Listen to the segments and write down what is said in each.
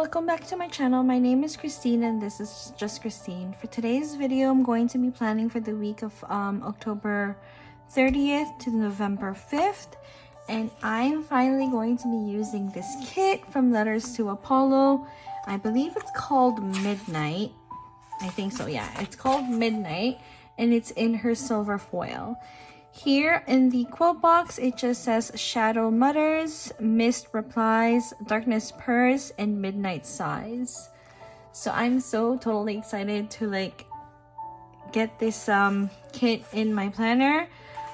welcome back to my channel. My name is Christine and this is just Christine. For today's video, I'm going to be planning for the week of October 30th to November 5th. And I'm finally going to be using this kit from Letters to Apollo. I believe it's called Midnight. I think so, yeah. It's called Midnight and it's in her silver foil. Here in the quote box, it just says Shadow Mutters, Mist Replies, Darkness Purrs, and Midnight Sighs. So I'm so totally excited to get this kit in my planner.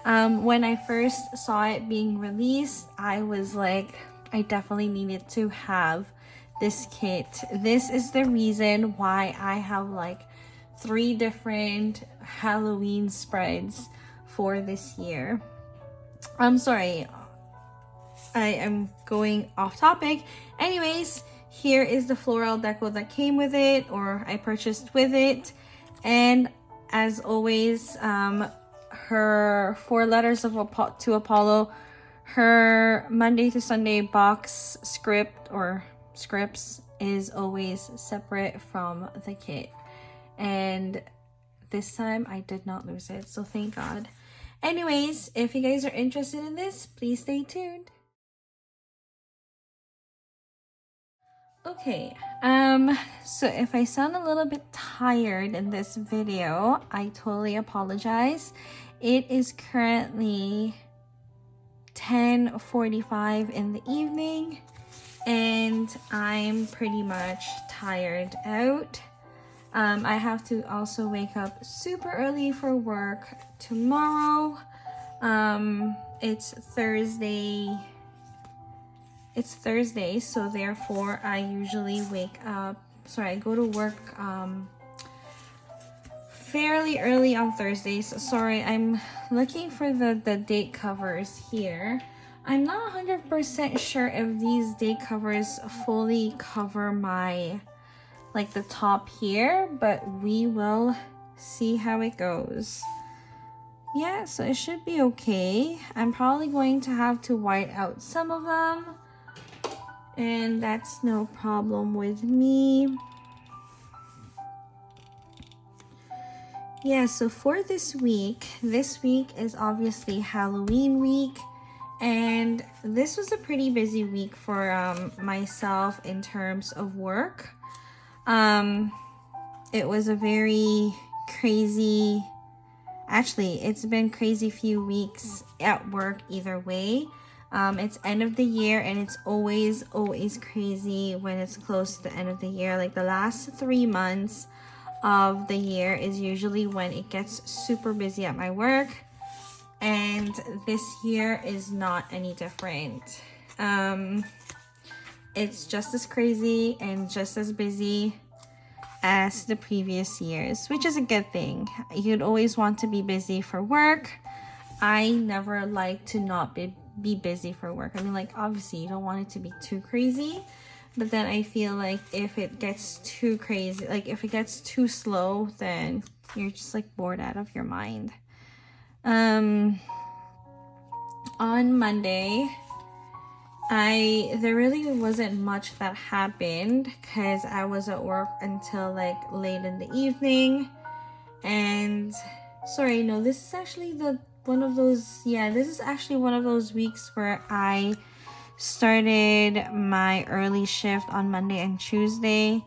When I first saw it being released, I was like, I definitely needed to have this kit. This is the reason why I have 3 different Halloween spreads for this year. I'm sorry, I am going off topic. Anyways, here is the floral deco that came with it, or I purchased with it. And as always, her 4 letters to Apollo, her Monday to Sunday box scripts is always separate from the kit. And this time I did not lose it, so thank God. Anyways, if you guys are interested in this, please stay tuned. Okay, so if I sound a little bit tired in this video, I totally apologize. It is currently 10:45 in the evening and I'm pretty much tired out. I have to also wake up super early for work tomorrow. It's Thursday, so therefore I usually I go to work fairly early on Thursdays. Sorry, I'm looking for the date covers here. I'm not 100% sure if these date covers fully cover my the top here, but we will see how it goes. Yeah, so it should be okay. I'm probably going to have to white out some of them, and that's no problem with me. Yeah, so for this week is obviously Halloween week, and this was a pretty busy week for myself in terms of work. It was a very crazy, actually it's been crazy few weeks at work either way. It's end of the year and it's always crazy when it's close to the end of the year. The last 3 months of the year is usually when it gets super busy at my work, and this year is not any different. It's just as crazy and just as busy as the previous years, which is a good thing. You'd always want to be busy for work. I never like to not be busy for work. I mean, obviously you don't want it to be too crazy, but then I feel like if it gets too crazy, if it gets too slow, then you're just bored out of your mind. On Monday, there really wasn't much that happened because I was at work until late in the evening. And sorry, no, this is actually one of those weeks where I started my early shift on Monday and Tuesday.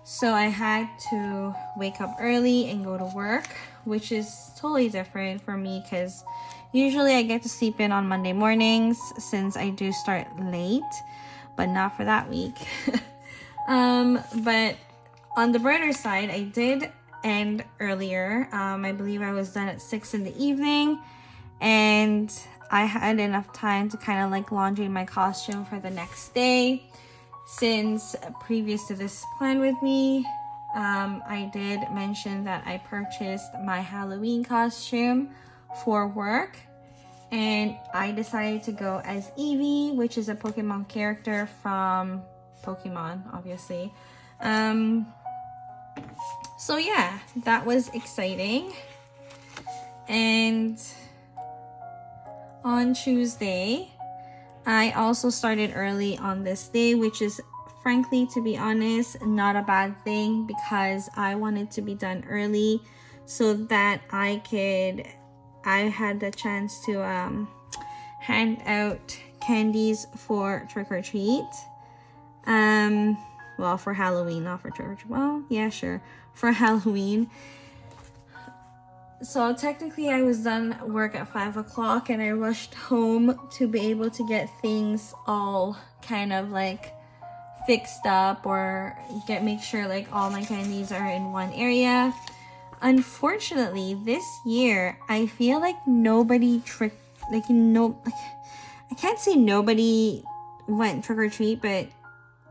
So I had to wake up early and go to work, which is totally different for me because usually I get to sleep in on Monday mornings since I do start late, but not for that week. But on the brighter side, I did end earlier. I believe I was done at 6 in the evening, and I had enough time to kind of laundry my costume for the next day. Since previous to this plan with me, I did mention that I purchased my Halloween costume for work, and I decided to go as Eevee, which is a Pokemon character from Pokemon, obviously. So yeah, that was exciting. And on Tuesday, I also started early on this day, which is frankly, to be honest, not a bad thing, because I wanted to be done early so that I had the chance to hand out candies for trick-or-treat. Well, for Halloween, not for trick-or-treat. Well, yeah, sure, for Halloween. So technically I was done work at 5 o'clock, and I rushed home to be able to get things all kind of like fixed up, or make sure like all my candies are in one area. Unfortunately, this year I feel like nobody I can't say nobody went trick-or-treat, but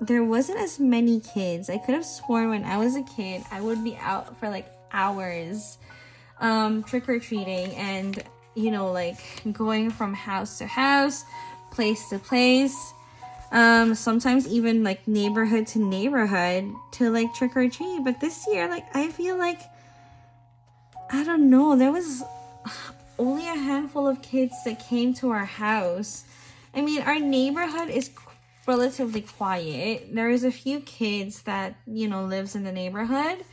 there wasn't as many kids. I could have sworn when I was a kid I would be out for like hours trick-or-treating, and like going from house to house, place to place, sometimes even like neighborhood to neighborhood to like trick-or-treat. But this year, like, I feel like, I don't know, there was only a handful of kids that came to our house. I mean, our neighborhood is relatively quiet. There is a few kids that lives in the neighborhood,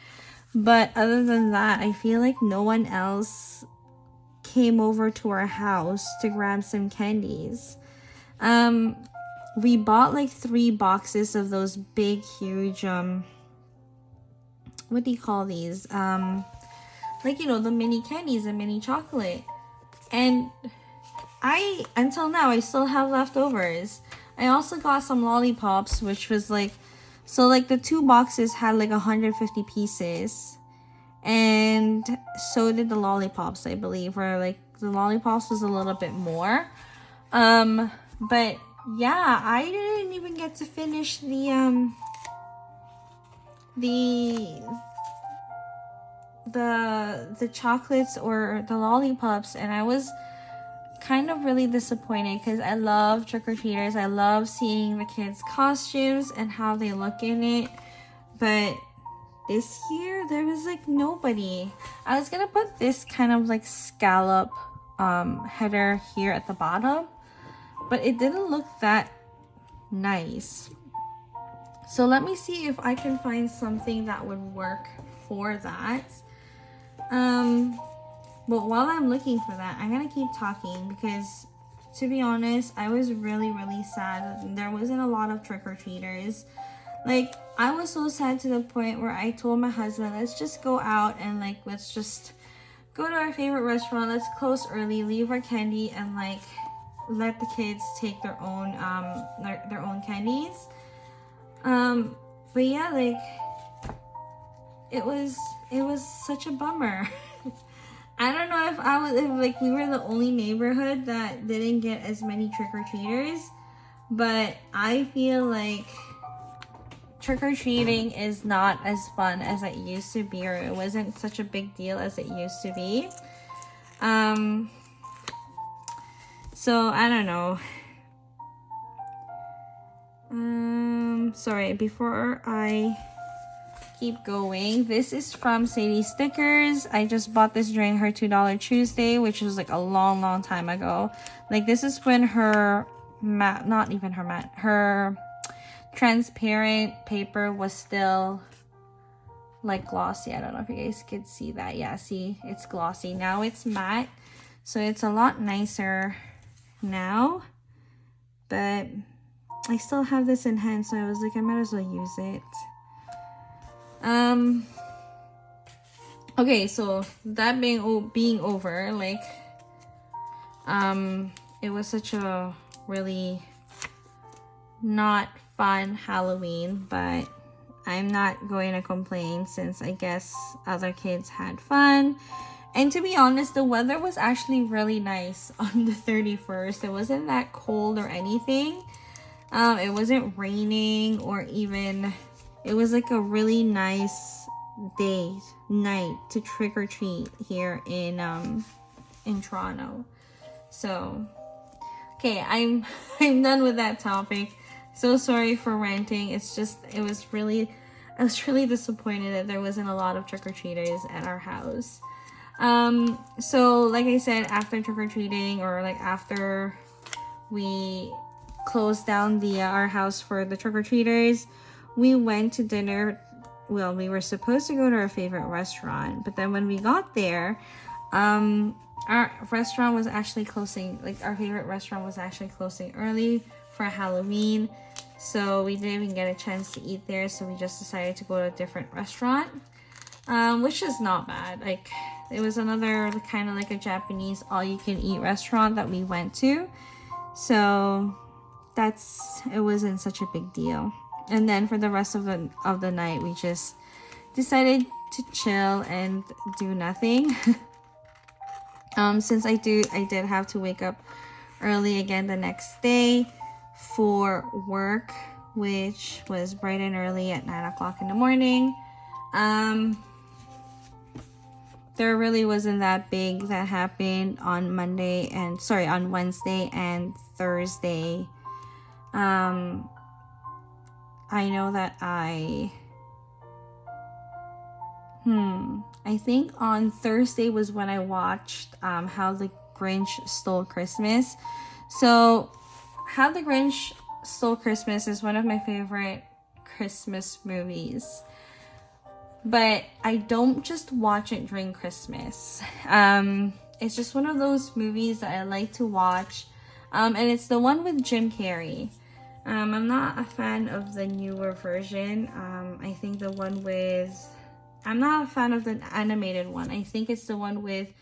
but other than that, I feel like no one else came over to our house to grab some candies. We bought like 3 boxes of those big, huge, what do you call these? Like, the mini candies and mini chocolate. And until now, I still have leftovers. I also got some lollipops, which was like, so like the 2 boxes had like 150 pieces, and so did the lollipops, I believe, or like the lollipops was a little bit more. But yeah, I didn't even get to finish the chocolates or the lollipops, and I was kind of really disappointed, because I love trick-or-treaters. I love seeing the kids' costumes and how they look in it, but this year there was like nobody. I was gonna put this kind of like scallop header here at the bottom, but it didn't look that nice. So let me see if I can find something that would work for that. But while I'm looking for that, I'm gonna keep talking, because to be honest, I was really, really sad that there wasn't a lot of trick-or-treaters. Like, I was so sad to the point where I told my husband, let's just go out and like, let's just go to our favorite restaurant, let's close early, leave our candy, and like let the kids take their own candies. But yeah, like it was such a bummer. I don't know if like we were the only neighborhood that didn't get as many trick-or-treaters, but I feel like trick-or-treating is not as fun as it used to be, or it wasn't such a big deal as it used to be. So I don't know. Sorry, before I keep going, this is from Sadie Stickers. I just bought this during her $2 Tuesday, which was like a long time ago. Like, this is when her her transparent paper was still like glossy. I don't know if you guys could see that. Yeah, see, it's glossy. Now it's matte, so it's a lot nicer now, but I still have this in hand, so I was like, I might as well use it. Okay, so that being over, like, it was such a really not fun Halloween, but I'm not going to complain, since I guess other kids had fun. And to be honest, the weather was actually really nice on the 31st. It wasn't that cold or anything. It wasn't raining, or even, it was like a really nice night to trick-or-treat here in Toronto. So okay, I'm done with that topic. So sorry for ranting. It's just, I was really disappointed that there wasn't a lot of trick-or-treaters at our house. So like I said, after trick-or-treating, or like after we closed down the our house for the trick-or-treaters, we went to dinner. Well, we were supposed to go to our favorite restaurant, but then when we got there, our restaurant was actually closing. Like, our favorite restaurant was actually closing early for Halloween, so we didn't even get a chance to eat there. So we just decided to go to a different restaurant, which is not bad. Like, it was another kind of like a Japanese all-you-can-eat restaurant that we went to. So it wasn't such a big deal. And then for the rest of the night, we just decided to chill and do nothing. Since I did have to wake up early again the next day for work, which was bright and early at 9 o'clock in the morning. There really wasn't that big that happened on Wednesday and Thursday. I know that I think on Thursday was when I watched How the Grinch Stole Christmas. So How the Grinch Stole Christmas is one of my favorite Christmas movies. But I don't just watch it during Christmas. It's just one of those movies that I like to watch. And it's the one with Jim Carrey. I'm not a fan of the newer version. I think I'm not a fan of the animated one. I think it's the one with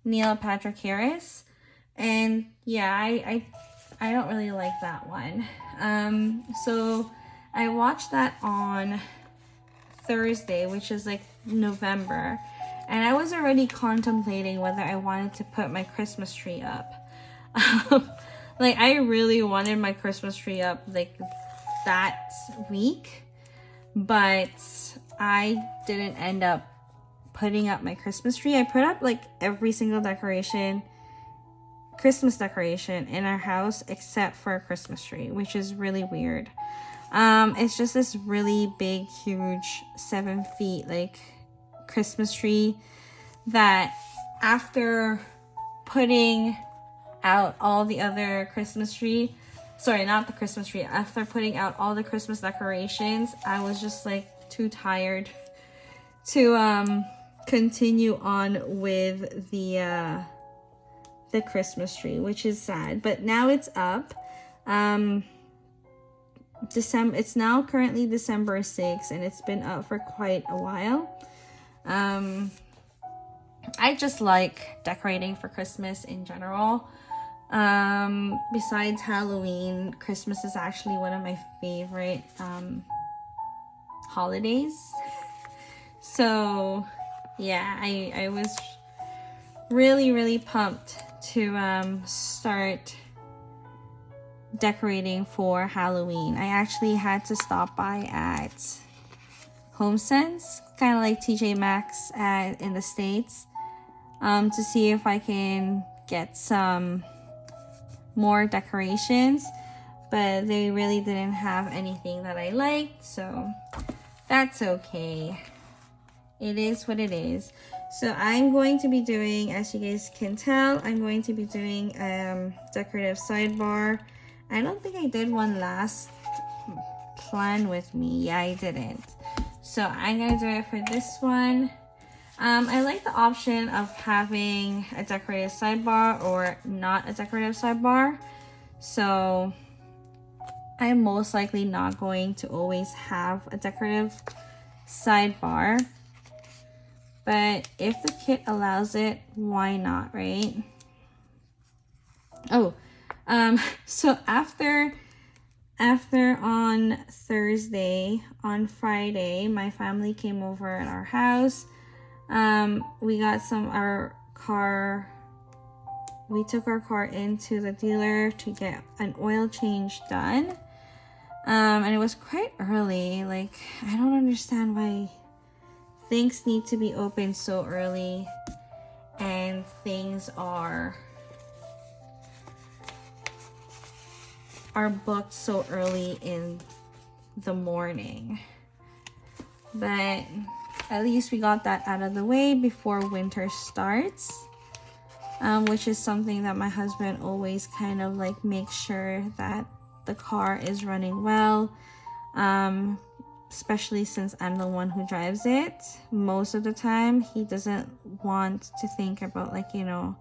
Neil Patrick Harris. And yeah, I don't really like that one. So I watched that on Thursday, which is like November, and I was already contemplating whether I wanted to put my Christmas tree up. Like, I really wanted my Christmas tree up like that week, but I didn't end up putting up my Christmas tree. I put up like every single Christmas decoration in our house except for a Christmas tree, which is really weird. It's just this really big, huge 7 feet like Christmas tree that after putting out all the other after putting out all the Christmas decorations, I was just like too tired to continue on with the Christmas tree, which is sad. But now it's up. It's now currently December 6th, and it's been up for quite a while. I just like decorating for Christmas in general. Besides Halloween, Christmas is actually one of my favorite holidays. So yeah, I was really, really pumped to start decorating for Halloween. I actually had to stop by at HomeSense, kind of like TJ Maxx in the States, to see if I can get some more decorations, but they really didn't have anything that I liked, so that's okay. It is what it is. So I'm going to be doing, as you guys can tell, I'm going to be doing decorative sidebar. I don't think I did one last plan with me. Yeah, I didn't. So I'm gonna do it for this one. I like the option of having a decorative sidebar or not a decorative sidebar. So I'm most likely not going to always have a decorative sidebar. But if the kit allows it, why not, right? Oh, so after on Thursday, on Friday, my family came over at our house. We took our car into the dealer to get an oil change done. And it was quite early. Like, I don't understand why things need to be open so early and things are booked so early in the morning. But at least we got that out of the way before winter starts, which is something that my husband always kind of like makes sure that the car is running well, especially since I'm the one who drives it. Most of the time, he doesn't want to think about, like, you know,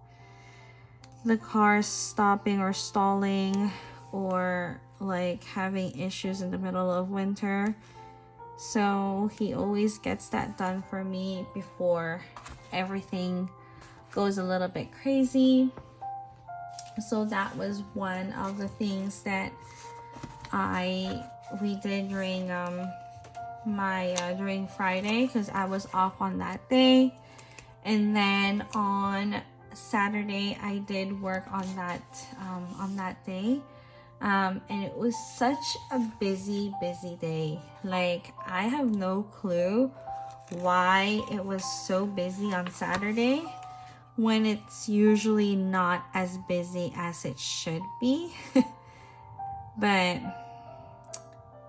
the car stopping or stalling or like having issues in the middle of winter. So he always gets that done for me before everything goes a little bit crazy. So that was one of the things that we did during during Friday, because I was off on that day. And then on Saturday I did work on that day. And it was such a busy day. Like, I have no clue why it was so busy on Saturday when it's usually not as busy as it should be. But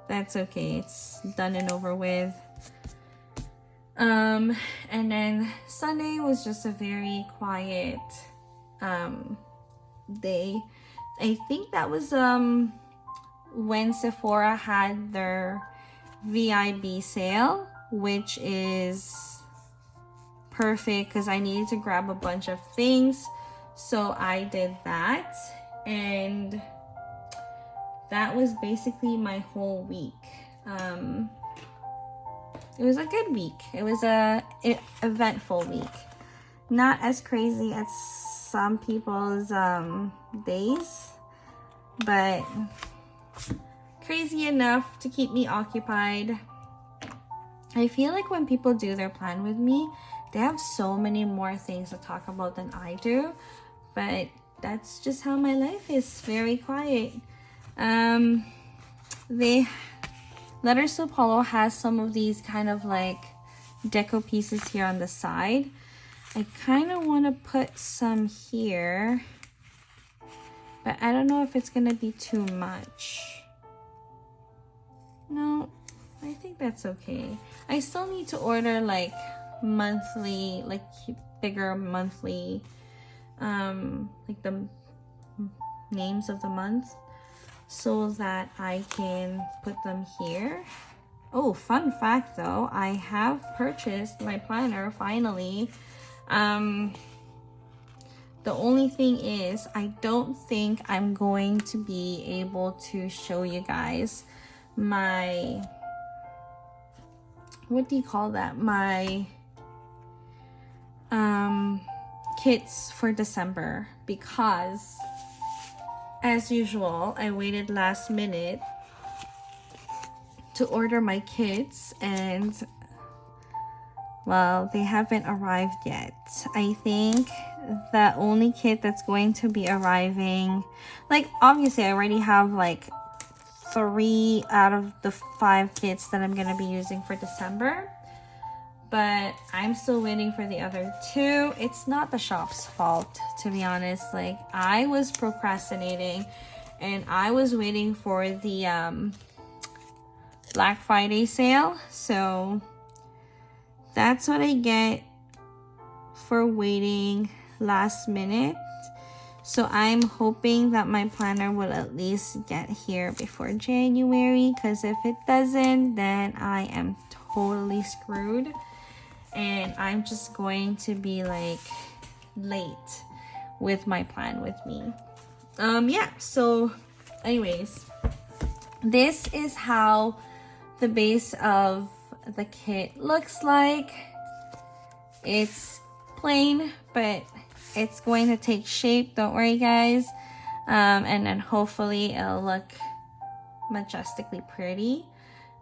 that's okay, it's done and over with. And then Sunday was just a very quiet day. I think that was when Sephora had their VIB sale, which is perfect because I needed to grab a bunch of things. So I did that, and that was basically my whole week. It was a good week. It was a eventful week. Not as crazy as some people's days, but crazy enough to keep me occupied. I feel like when people do their plan with me, they have so many more things to talk about than I do, but that's just how my life is, very quiet. Letters to Apollo has some of these kind of like deco pieces here on the side. I kind of want to put some here, but I don't know if it's gonna be too much. No, I think that's okay. I still need to order like monthly, like bigger monthly, like the names of the month, so that I can put them here. Oh, fun fact though, I have purchased my planner finally. The only thing is, I don't think I'm going to be able to show you guys my, what do you call that? My kits for December, because as usual, I waited last minute to order my kits, and well, they haven't arrived yet. I think the only kit that's going to be arriving, like obviously I already have like 3 out of the 5 kits that I'm gonna be using for December, but I'm still waiting for the other 2. It's not the shop's fault, to be honest. Like, I was procrastinating and I was waiting for the Black Friday sale, so that's what I get for waiting last minute. So I'm hoping that my planner will at least get here before January, because if it doesn't, then I am totally screwed and I'm just going to be like late with my plan with me. Yeah, so anyways, this is how the base of the kit looks like. It's plain, but it's going to take shape, don't worry guys, and then hopefully it'll look majestically pretty.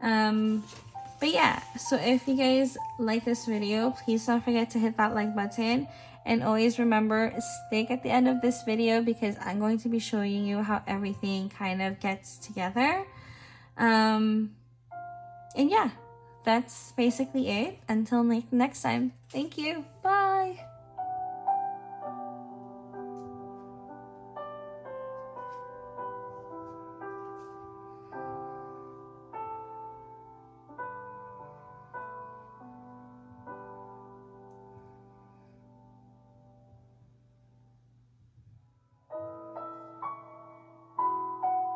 But yeah, so if you guys like this video, please don't forget to hit that like button, and always remember, stick at the end of this video because I'm going to be showing you how everything kind of gets together. And yeah, that's basically it. Until next time, thank you, bye.